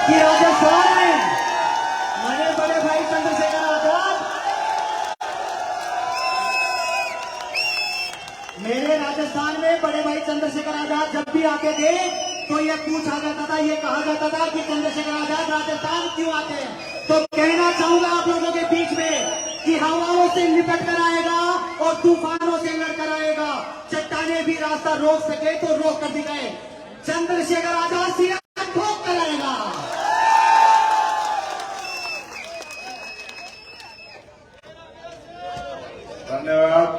कि राजस्थान में मेरे बड़े भाई चंद्रशेखर आजाद, मेरे राजस्थान में बड़े भाई चंद्रशेखर आजाद जब भी आते थे तो ये पूछा जाता था, ये कहा जाता था कि चंद्रशेखर आजाद राजस्थान क्यों आते हैं। तो कहना चाहूंगा आप लोगों के बीच में कि हवाओं से निपट कर आएगा और तूफानों से लड़ कर आएगा। चट्टाने भी रास्ता रोक सके तो रोक कर दिखाए। चंद्रशेखर आजाद सिया ठोक कर आएगा। धन्यवाद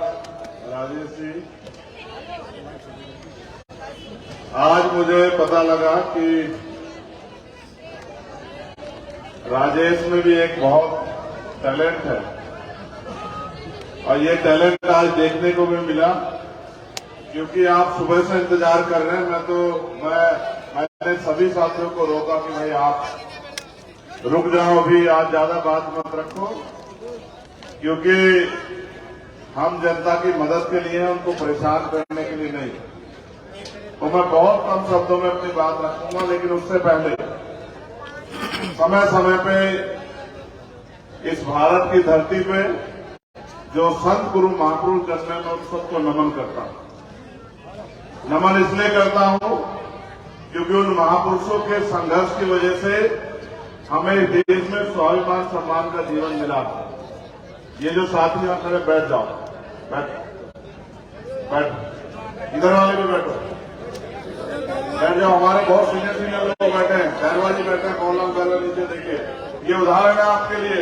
राजेश जी। आज मुझे पता लगा कि राजेश में भी एक बहुत टैलेंट है और ये टैलेंट आज देखने को भी मिला, क्योंकि आप सुबह से इंतजार कर रहे हैं। मैंने सभी साथियों को रोका कि भाई आप रुक जाओ, अभी आज ज्यादा बात मत रखो, क्योंकि हम जनता की मदद के लिए हैं, उनको परेशान करने के लिए नहीं। तो मैं बहुत कम शब्दों में अपनी बात रखूंगा, लेकिन उससे पहले समय समय पे इस भारत की धरती पे जो संत गुरु महापुरुष जन्मे, मैं उन सबको नमन करता हूं। नमन इसलिए करता हूं क्योंकि उन महापुरुषों के संघर्ष की वजह से हमें देश में स्वाभिमान सम्मान का जीवन मिला। ये जो साथी यहाँ खड़े, बैठ जाओ, बैठ, इधर वाले भी बैठो, बैठ जाओ। हमारे बहुत सीनियर लोग बैठे हैं, बैरवाजी बैठे हैं, कॉलम बैरवा नीचे देखिए। ये उदाहरण है आपके लिए,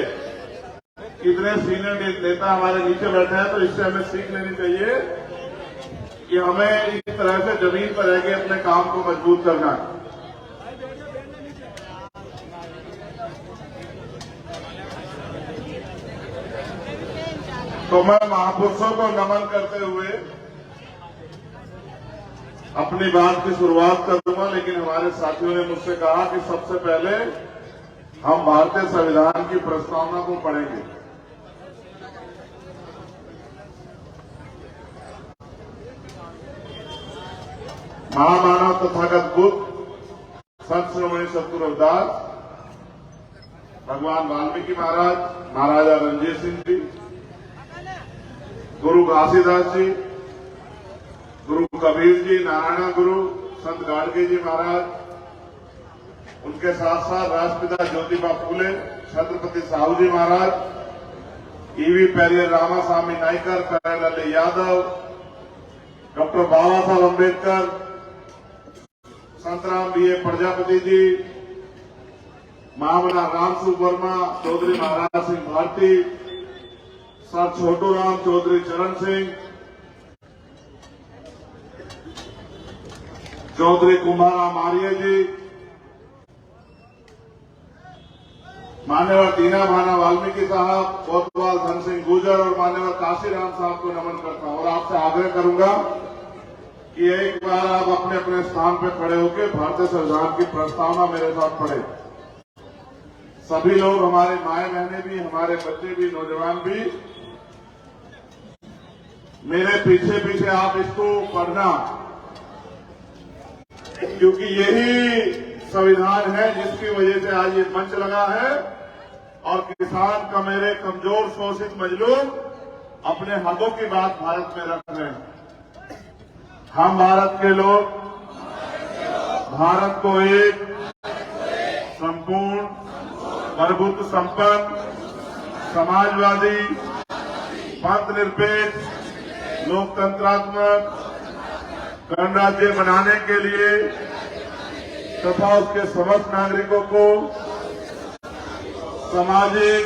कितने सीनियर नेता हमारे नीचे बैठे हैं। तो इससे हमें सीख लेनी चाहिए कि हमें इस तरह से जमीन पर रह के अपने काम को मजबूत करना है। तो मैं महापुरुषों को नमन करते हुए अपनी बात की शुरुआत करूंगा, लेकिन हमारे साथियों ने मुझसे कहा कि सबसे पहले हम भारतीय संविधान की प्रस्तावना को पढ़ेंगे। महामानव तथागत बुद्ध, संत शिरोमणि सतगुरु रविदास, भगवान वाल्मीकि महाराज, महाराजा रणजीत सिंह जी, गुरु घासीदास जी, गुरु कबीर जी, नारायण गुरु, संत गाडगे जी महाराज, उनके साथ साथ राष्ट्रपिता ज्योतिबा फूले, छत्रपति साहू जी महाराज, ईवी पेरियर रामास्वामी नायकर, प्यारेलाल यादव, डॉक्टर बाबा साहब अम्बेडकर, संतराम बी.ए. प्रजापति जी, महामना रामसुख वर्मा, चौधरी महाराज सिंह भारती, सर छोटू राम चौधरी चरण सिंह, चौधरी कुंभाराम आर्य जी, मान्यवर दीना भाना वाल्मीकि साहब, कोतवाल धन सिंह गुर्जर और मान्यवर काशीराम साहब को नमन करता हूं। और आपसे आग्रह करूंगा कि एक बार आप अपने अपने स्थान पर खड़े होकर भारतीय संविधान की प्रस्तावना मेरे साथ पढ़े। सभी लोग, हमारे माए बहनें भी, हमारे बच्चे भी, नौजवान भी, मेरे पीछे पीछे आप इसको पढ़ना, क्योंकि यही संविधान है जिसकी वजह से आज ये मंच लगा है और किसान का मेरे कमजोर शोषित मजलूम अपने हकों की बात भारत में रख रहे हैं। हम भारत के लोग भारत को एक संपूर्ण, प्रभुत्व संपन्न, समाजवादी, पंथ निरपेक्ष, लोकतंत्रात्मक गणराज्य बनाने के लिए तथा उसके समस्त नागरिकों को सामाजिक,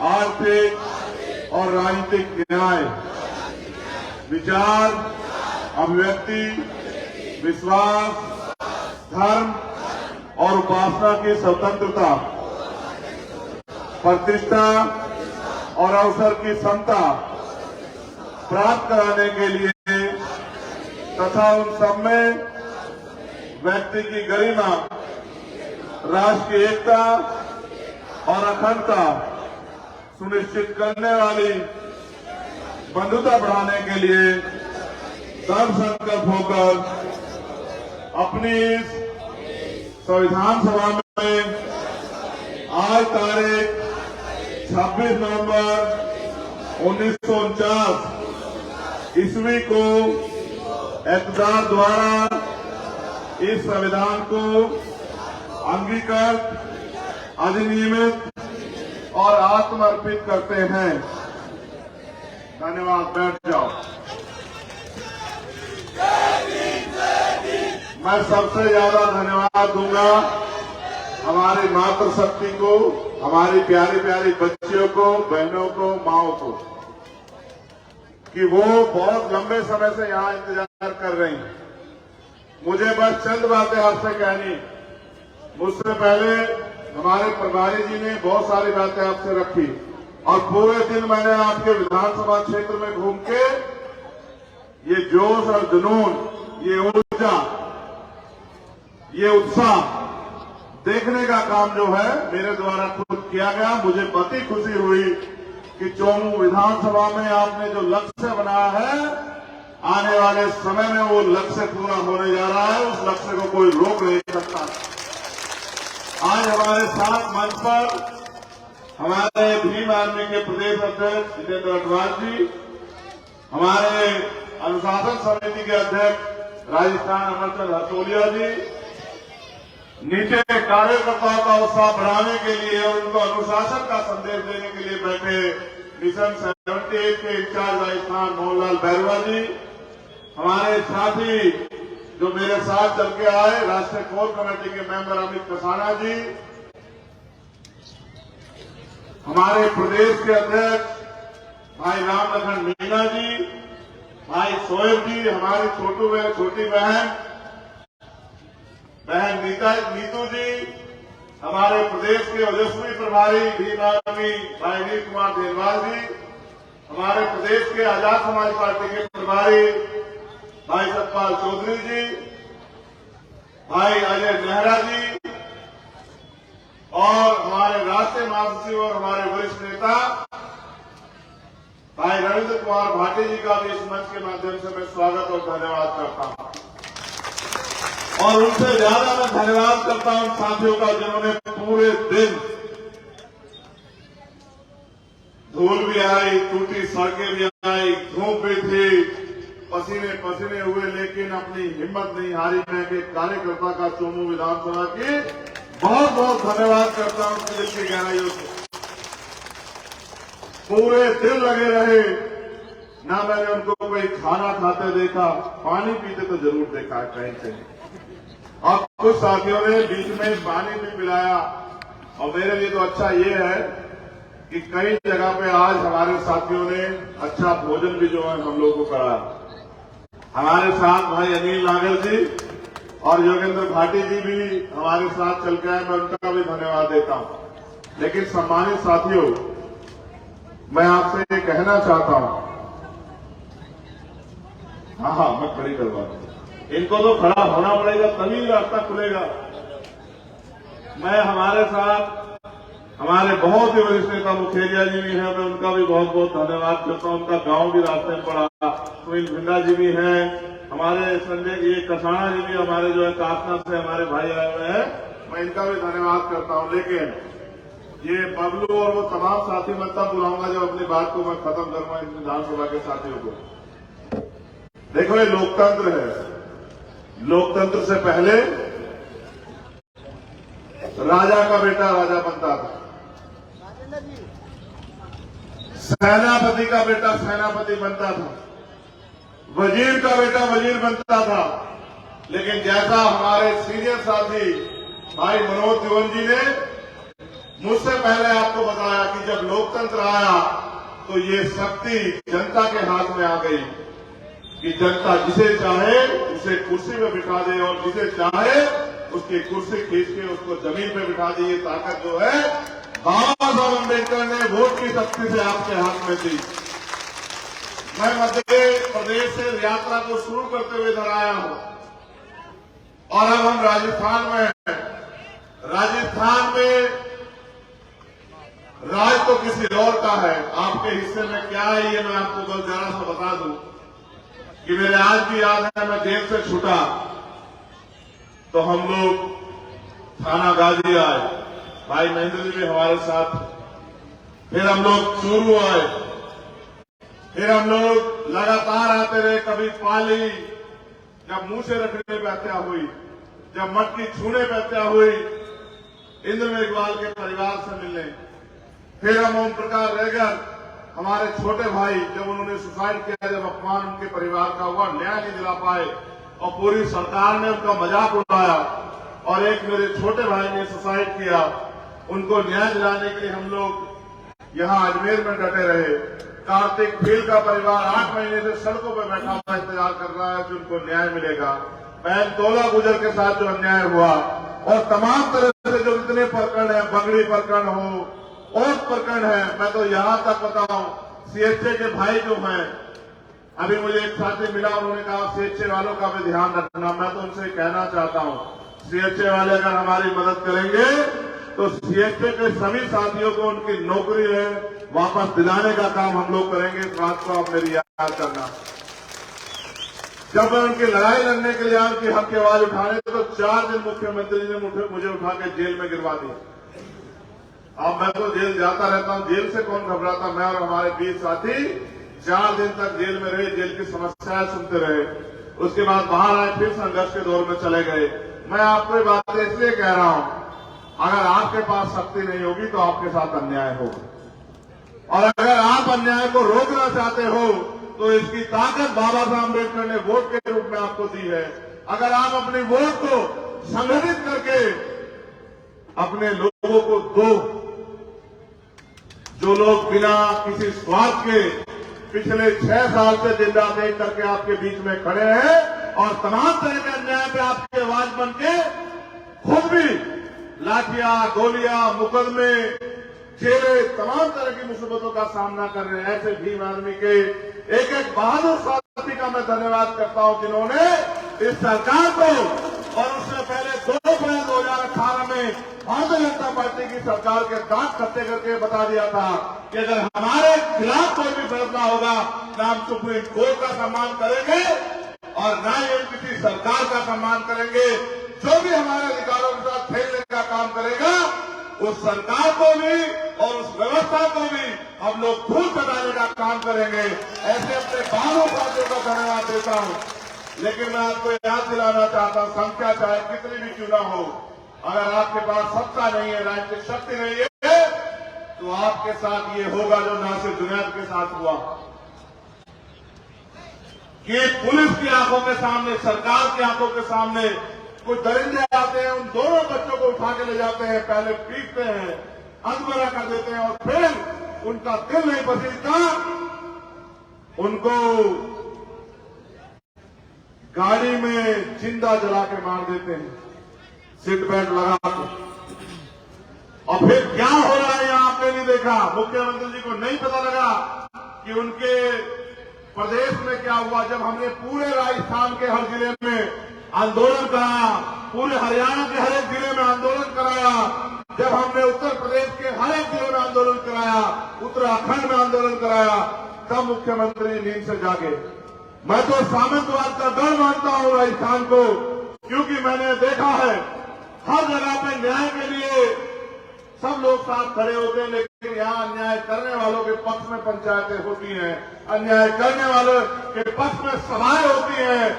आर्थिक और राजनीतिक न्याय, विचार, अभिव्यक्ति, विश्वास, धर्म और उपासना की स्वतंत्रता, प्रतिष्ठा और अवसर की समता प्राप्त कराने के लिए तथा उन सब में व्यक्ति की गरिमा, राष्ट्र की एकता और अखंडता सुनिश्चित करने वाली बंधुता बढ़ाने के लिए दृढ़ संकल्प होकर अपनी इस संविधान सभा में में आज तारीख 26 नवंबर 1949 ईस्वी को इक़्तिदार द्वारा इस संविधान को अंगीकृत, अधिनियमित और आत्मर्पित करते हैं। धन्यवाद। बैठ जाओ। मैं सबसे ज्यादा धन्यवाद दूंगा हमारी मातृशक्ति को, हमारी प्यारी प्यारी बच्चियों को, बहनों को, माओं को, कि वो बहुत लंबे समय से यहां इंतजार कर रही हैं। मुझे बस चंद बातें आपसे कहनी। मुझसे पहले हमारे प्रभारी जी ने बहुत सारी बातें आपसे रखी और पूरे दिन मैंने आपके विधानसभा क्षेत्र में घूम के ये जोश और जुनून, ये ऊर्जा, ये उत्साह देखने का काम जो है मेरे द्वारा खुद किया गया। मुझे बहुत खुशी हुई कि चोमू विधानसभा में आपने जो लक्ष्य बनाया है, आने वाले समय में वो लक्ष्य पूरा होने जा रहा है। उस लक्ष्य को कोई रोक नहीं सकता। आज हमारे साथ मंच पर हमारे भीम आर्मी के प्रदेश अध्यक्ष जितेंद्र अडवाणी जी, हमारे अनुशासन समिति के अध्यक्ष राजस्थान अमरचंद हरतोलिया जी, नीचे कार्यकर्ताओं का उत्साह बढ़ाने के लिए और उनको अनुशासन का संदेश देने के लिए बैठे मिशन 78 के इंचार्ज राजस्थान मोहनलाल बैरवा जी, हमारे साथी जो मेरे साथ चल के आए राष्ट्रीय कोर कमेटी के मेंबर अमित कसाना जी, हमारे प्रदेश के अध्यक्ष भाई राम लखन मीना जी, भाई शोएब जी, हमारी छोटी बहन नीतू जी, हमारे प्रदेश के ओजस्वी प्रभारी भीम आर्मी भाई अनिल कुमार देनवाल जी, हमारे प्रदेश के आजाद समाज पार्टी के प्रभारी भाई सतपाल चौधरी जी, भाई अजय नेहरा जी और हमारे राष्ट्रीय महासचिव और हमारे वरिष्ठ नेता भाई रविंद्र कुमार भाटी जी का भी इस मंच के माध्यम से मैं स्वागत और धन्यवाद करता हूं। और उनसे ज्यादा मैं धन्यवाद करता हूं उन साथियों का जिन्होंने पूरे दिन, धूल भी आई, टूटी सड़कें भी आई, धूप भी थी, पसीने हुए, लेकिन अपनी हिम्मत नहीं हारी। मैं एक कार्यकर्ता का चोमू विधानसभा की बहुत बहुत धन्यवाद करता हूं दिल की गहराइयों से। पूरे दिन लगे रहे। ना मैंने उनको कोई खाना खाते देखा, पानी पीते तो जरूर देखा है कहीं से। और कुछ साथियों ने बीच में पानी भी पिलाया। और मेरे लिए तो अच्छा ये है कि कई जगह पे आज हमारे साथियों ने अच्छा भोजन भी जो है हम लोग को करा। हमारे साथ भाई अनिल नागर जी और योगेंद्र भाटी जी भी हमारे साथ चल के आए, मैं उनका भी धन्यवाद देता हूं। लेकिन सम्मानित साथियों, मैं आपसे ये कहना चाहता हूं, हाँ मैं खड़ी करवा दूं, इनको तो खड़ा होना पड़ेगा तभी रास्ता खुलेगा। मैं हमारे साथ हमारे बहुत ही वरिष्ठ नेता मुखेरिया जी भी हैं, मैं उनका भी बहुत बहुत धन्यवाद करता हूं। उनका गांव भी रास्ते में पड़ा। सुनील भिंडा जी भी हैं, हमारे संजय ये कसाना जी भी हमारे जो है कासना से हमारे भाई आए हुए हैं, मैं इनका भी धन्यवाद करता हूं। लेकिन ये बबलू और वो तमाम साथी मैं तब बुलाऊंगा जब अपनी बात को मैं खत्म करूंगा इस विधानसभा के साथियों को। देखो ये लोकतंत्र है। लोकतंत्र से पहले राजा का बेटा राजा बनता था, सेनापति का बेटा सेनापति बनता था, वजीर का बेटा वजीर बनता था। लेकिन जैसा हमारे सीनियर साथी भाई मनोज तिवारी जी ने मुझसे पहले आपको बताया कि जब लोकतंत्र आया तो ये शक्ति जनता के हाथ में आ गई कि जनता जिसे चाहे उसे कुर्सी में बिठा दे और जिसे चाहे उसकी कुर्सी खींच के उसको जमीन पे बिठा दी। ये ताकत जो है बाबा साहब अम्बेडकर ने वोट की शक्ति से आपके हाथ में दी। मैं मध्य प्रदेश से यात्रा को शुरू करते हुए इधर आया हूं और अब हम राजस्थान में हैं। राजस्थान में राज तो किसी और का है, आपके हिस्से में क्या है ये मैं आपको बस जरा सा बता दूं कि मेरे आज भी याद है, मैं जेल से छूटा तो हम लोग थाना गाजी आए, भाई महेंद्र जी भी हमारे साथ, फिर हम लोग चूरू आए, फिर हम लोग लगातार आते रहे। कभी पाली, जब मुंह से रखने पे हत्या हुई, जब मटकी छूने पे हत्या हुई, इंद्र मेघवाल के परिवार से मिलने, फिर हम ओम प्रकाश रेगर, हमारे छोटे भाई, जब उन्होंने सुसाइड किया, जब अपमान उनके परिवार का हुआ, न्याय नहीं दिला पाए और पूरी सरकार ने उनका मजाक उड़ाया, और एक मेरे छोटे भाई ने सुसाइड किया, उनको न्याय दिलाने के लिए हम लोग यहां अजमेर में डटे रहे। कार्तिक भील का परिवार 8 महीने से सड़कों पर बैठा हुआ इंतजार कर रहा है कि उनको न्याय मिलेगा। बहन तोला गुजर के साथ जो अन्याय हुआ, और तमाम तरह से जो इतने प्रकरण है, बगड़ी प्रकरण हो और प्रकरण है, मैं तो यहां तक बताऊं, सीएचए के भाई जो हैं, अभी मुझे एक साथी मिला, उन्होंने कहा सीएचए वालों का भी ध्यान रखना। मैं तो उनसे कहना चाहता हूं, सीएचए वाले अगर हमारी मदद करेंगे तो सीएचए के सभी साथियों को उनकी नौकरी है वापस दिलाने का काम हम लोग करेंगे। इस बात को आप मेरी याद करना। जब मैं उनकी लड़ाई लड़ने के लिए उनकी हक की आवाज उठाने, तो 4 दिन मुख्यमंत्री ने मुझे उठा के जेल में गिरवा दिया। अब मैं तो जेल जाता रहता हूं, जेल से कौन घबराता। मैं और हमारे 20 साथी 4 दिन तक जेल में रहे, जेल की समस्याएं सुनते रहे। उसके बाद बाहर आए, फिर संघर्ष के दौर में चले गए। मैं आपको ये बातें इसलिए कह रहा हूं, अगर आपके पास शक्ति नहीं होगी तो आपके साथ अन्याय होगा, और अगर आप अन्याय को रोकना चाहते हो तो इसकी ताकत बाबा साहब अम्बेडकर ने वोट के रूप में आपको दी है। अगर आप अपनी वोट को संगठित करके अपने लोगों को दो, जो लोग बिना किसी स्वार्थ के पिछले 6 साल से जिंदा देख करके आपके बीच में खड़े हैं और तमाम तरह के अन्याय पे आपकी आवाज बन के खुद भी लाठियां, गोलियां, मुकदमे, जेलें, तमाम तरह की मुसीबतों का सामना कर रहे हैं, ऐसे भीम आर्मी के एक एक बहादुर साथी का मैं धन्यवाद करता हूं, जिन्होंने इस सरकार को, और उससे पहले 2 अप्रैल 2018 में भारतीय जनता पार्टी की सरकार के दांत खट्टे करके बता दिया था कि अगर हमारे खिलाफ कोई भी फैसला होगा, ना हम सुप्रीम कोर्ट का सम्मान करेंगे और ना ही किसी सरकार का सम्मान करेंगे। जो भी हमारे अधिकारों के साथ खेलने का काम करेगा, उस सरकार को भी और उस व्यवस्था को भी हम लोग धूल चटाने का काम करेंगे। ऐसे अपने बालों साथियों को धन्यवाद देता हूं। लेकिन मैं आपको याद दिलाना चाहता हूं, संख्या चाहे कितनी भी क्यों ना हो, अगर आपके पास सत्ता नहीं है, राजनीतिक शक्ति नहीं है, तो आपके साथ ये होगा जो नासिर जुनैद के साथ हुआ कि पुलिस की आंखों के सामने, सरकार की आंखों के सामने कुछ दरिंदे आते हैं, उन दोनों बच्चों को उठा के ले जाते हैं, पहले पीटते हैं, अधमरा कर देते हैं, और फिर उनका दिल नहीं पसीजता, उनको गाड़ी में जिंदा जला के मार देते हैं, सीट बेल्ट लगा के। और फिर क्या हो रहा है यहां आपने नहीं देखा। मुख्यमंत्री जी को नहीं पता लगा कि उनके प्रदेश में क्या हुआ। जब हमने पूरे राजस्थान के हर जिले में आंदोलन कराया, पूरे हरियाणा के हर एक जिले में आंदोलन कराया, जब हमने उत्तर प्रदेश के हर एक जिले में आंदोलन कराया, उत्तराखंड में आंदोलन कराया, तब मुख्यमंत्री नींद से जागे। मैं तो सामंतवाद का डर मानता हूं राजस्थान को, क्योंकि मैंने देखा है हर जगह पे न्याय के लिए सब लोग साथ खड़े होते हैं, लेकिन यहाँ अन्याय करने वालों के पक्ष में पंचायतें होती हैं, अन्याय करने वालों के पक्ष में सभाएं होती हैं,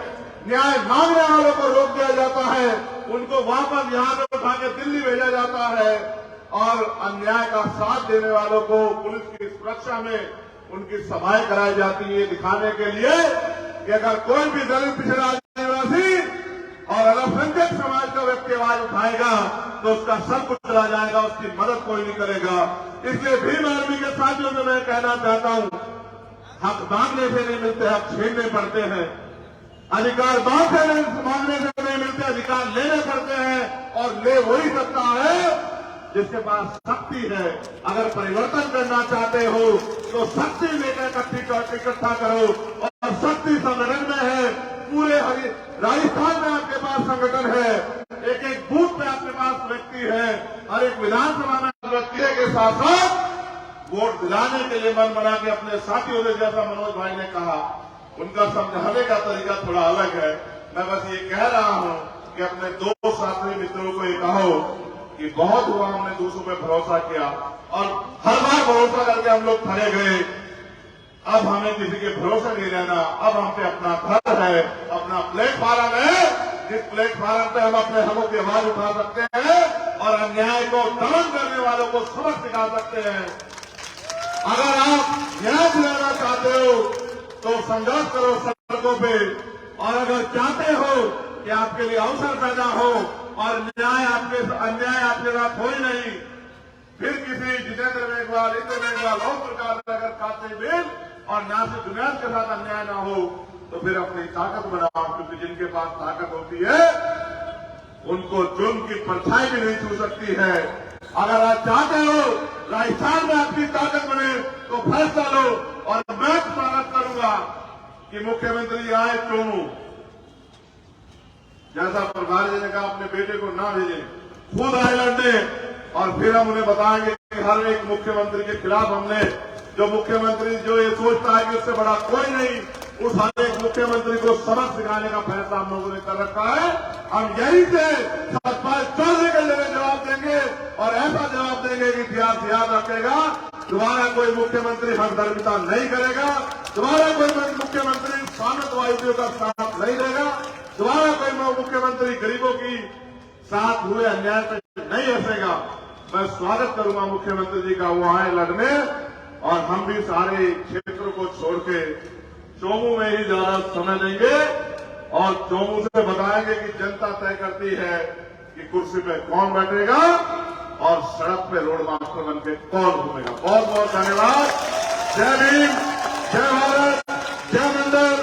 न्याय मांगने वालों को रोक दिया जाता है, उनको वापस यहां से उठा के दिल्ली भेजा जाता है, और अन्याय का साथ देने वालों को पुलिस की सुरक्षा में उनकी सभाएं कराई जाती है, दिखाने के लिए कि अगर कोई भी दलित पिछड़ा आदिवासी और अल्पसंख्यक समाज का व्यक्ति आवाज उठाएगा तो उसका सब कुछ चला जाएगा, उसकी मदद कोई नहीं करेगा। इसलिए भीम आर्मी के साथियों से मैं कहना चाहता हूं, हक मांगने से नहीं मिलते, हक छीनने पड़ते हैं। अधिकार मांगने से नहीं मिलते, अधिकार लेने पड़ते हैं, और ले वही सकता है जिसके पास शक्ति है। अगर परिवर्तन करना चाहते हो तो शक्ति लेकर इकट्ठा करो, और शक्ति संगठन में है। पूरे राजस्थान में आपके पास संगठन है, एक एक बूथ में आपके पास व्यक्ति है, और एक विधानसभा में व्यक्ति के साथ साथ वोट दिलाने के लिए मन बना के अपने साथियों से, जैसा मनोज भाई ने कहा, उनका समझाने का तरीका थोड़ा अलग है। मैं बस ये कह रहा हूं कि अपने दो साथी मित्रों को ये कहो कि बहुत हुआ हमने दूसरों पे भरोसा किया और हर बार भरोसा करके हम लोग खड़े गए। अब हमें किसी के भरोसे नहीं रहना। अब हम पे अपना घर है, अपना प्लेटफार्म है, जिस प्लेटफार्म पे हम अपने हकों की आवाज उठा सकते हैं और अन्याय को दमन करने वालों को सबक सिखा सकते हैं। अगर आप न्याय दिलाना चाहते हो तो संघर्ष करो सड़कों पे, और अगर चाहते हो कि आपके लिए अवसर पैदा हो और अन्याय आपके साथ हो ही नहीं, फिर किसी जितेंद्र मेघवाल, इंद्र मेघवाल और प्रकार अगर खाते बिल और नासिर जुनैद के साथ अन्याय ना हो तो फिर अपनी ताकत बढ़ाओ, क्योंकि जिनके पास ताकत होती है उनको जुल्म की परछाई भी नहीं छू सकती है। अगर आप चाहते हो राजस्थान में आपकी ताकत बने तो फैसला लो, और मैं स्वागत करूंगा कि मुख्यमंत्री आए चोमू, जैसा प्रभारी जी ने कहा अपने बेटे को ना भेजें, खुद आए लड़ने, और फिर हम उन्हें बताएंगे कि हर एक मुख्यमंत्री के खिलाफ हमने जो मुख्यमंत्री जो ये सोचता है कि उससे बड़ा कोई नहीं, उस हर एक मुख्यमंत्री को सबक सिखाने का फैसला हम लोगों ने कर रखा है। हम यही से सतपाल चौधरी के लिए जवाब देंगे और ऐसा जवाब देंगे कि इतिहास याद रखेगा। दोबारा कोई मुख्यमंत्री हकदर्मिता नहीं करेगा, दोबारा कोई मुख्यमंत्री स्वामित्व का साथ नहीं देगा, दोबारा कोई मुख्यमंत्री गरीबों की साथ हुए अन्याय पर नहीं हंसेगा। मैं स्वागत करूंगा मुख्यमंत्री जी का, वो आए लड़ने, और हम भी सारे क्षेत्र को छोड़ के चोमू में ही ज्यादा समय देंगे और चोमू से बताएंगे कि जनता तय करती है कि कुर्सी पे कौन बैठेगा और सड़क पे रोड मास्टर बन के कौन घूमेगा। बहुत बहुत धन्यवाद। जय भीम, जय भारत, जय मंडल,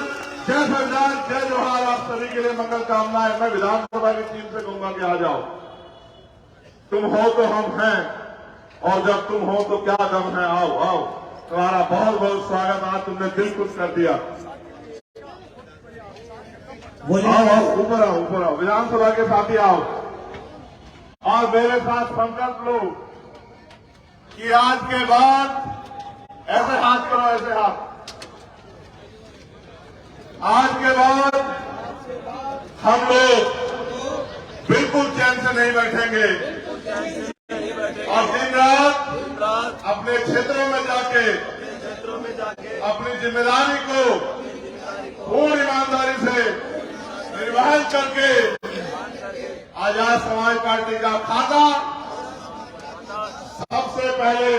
जय संविधान, जय जोहार। आप सभी के लिए मंगल कामनाएं। मैं विधानसभा की टीम से कहूंगा कि आ जाओ, तुम हो तो हम हैं, और जब तुम हो तो क्या गम है, आओ आओ। तुम्हारा बहुत बहुत स्वागत। आज तुमने दिल खुश कर दिया। आओ आओ, ऊपर आओ, ऊपर आओ, विधानसभा के साथी आओ और मेरे साथ संकल्प लो कि आज के बाद ऐसे हाथ करो, ऐसे हाथ। आज के बाद हम लोग बिल्कुल चैन से नहीं बैठेंगे और दिन रात अपने क्षेत्रों में जाके अपनी जिम्मेदारी को पूरी ईमानदारी से निर्वहन करके आजाद समाज पार्टी का खाता सबसे पहले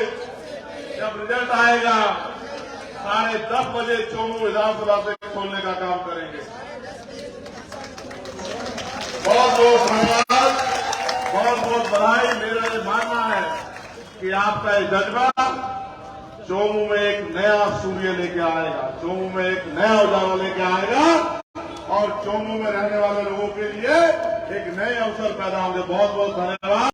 जब रिजल्ट आएगा 10:30 बजे चोमू विधानसभा से खोलने का काम करेंगे। बहुत बहुत धन्यवाद, बहुत बहुत बधाई। मेरा ये मानना है कि आपका ये जज्बा चोमू में एक नया सूर्य लेके आएगा, चोमू में एक नया उजाला लेके आएगा और चोमू में रहने वाले लोगों के लिए एक नए अवसर पैदा होंगे। बहुत बहुत धन्यवाद।